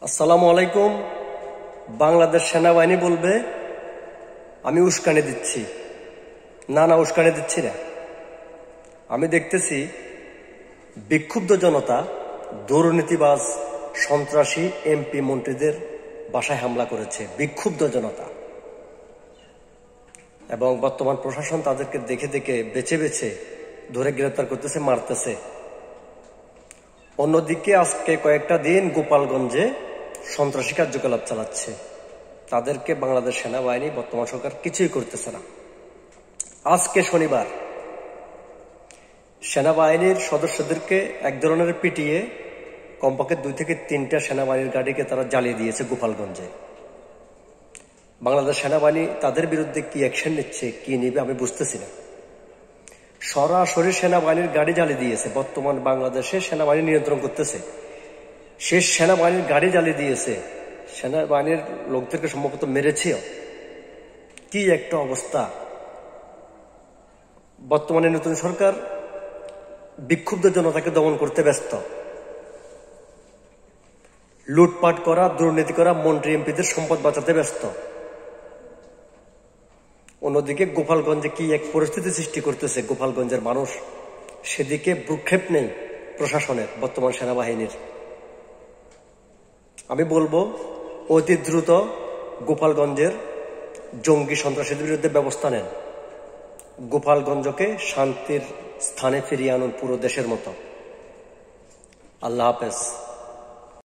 আসসালামু আলাইকুম। বাংলাদেশ সেনাবাহিনী বলবে আমি উস্কানি দিচ্ছি। না, উস্কানি দিচ্ছি না। আমি দেখতেছি বিক্ষুব্ধ জনতা দুর্নীতিবাজ সন্ত্রাসী এমপি মন্ত্রীদের বাসায় হামলা করেছে। বিক্ষুব্ধ জনতা এবং বর্তমান প্রশাসন তাদেরকে দেখে দেখে বেছে বেছে ধরে গ্রেপ্তার করতেছে, মারতেছে। অন্যদিকে আজকে কয়েকটা দিন গোপালগঞ্জে সন্ত্রাসী কার্যকলাপ চালাচ্ছে। তাদেরকে বাংলাদেশ সেনাবাহিনী বর্তমান সরকার কিছুই করতেছে না। আজকে শনিবার সেনাবাহিনীর সদস্যদেরকে এক ধরনের পিটিয়ে কমপক্ষে 2 থেকে 3টা সেনাবাহিনীর গাড়িকে তারা জ্বালিয়ে দিয়েছে গোপালগঞ্জে। বাংলাদেশ সেনাবাহিনী তাদের বিরুদ্ধে কি অ্যাকশন নিচ্ছে, কি নিবে আমি বুঝতেছি না। সরাসরি সেনাবাহিনীর গাড়ি জ্বালিয়ে দিয়েছে। বর্তমান বাংলাদেশে সেনাবাহিনী নিয়ন্ত্রণ করতেছে, সে সেনাবাহিনীর গাড়ি জ্বালিয়ে দিয়েছে। সেনাবাহিনীর লোকদেরকে সম্ভবত মেরেছেও। কি একটা অবস্থা! বর্তমানে নতুন সরকার বিক্ষুব্ধ জনতাকে দমন করতে ব্যস্ত। লুটপাট করা, দুর্নীতি করা, মন্ত্রী এমপিদের সম্পদ বাঁচাতে ব্যস্ত। অন্যদিকে গোপালগঞ্জে কি এক পরিস্থিতি সৃষ্টি করতেছে গোপালগঞ্জের মানুষ, সেদিকে ভ্রুক্ষেপ নেই প্রশাসনের, বর্তমান সেনাবাহিনীর। আমি বলবো অতি দ্রুত গোপালগঞ্জের জঙ্গি সন্ত্রাসীদের বিরুদ্ধে ব্যবস্থা নেন। গোপালগঞ্জকে শান্তির স্থানে ফিরিয়ে আনুন পুরো দেশের মতো। আল্লাহ হাফেজ।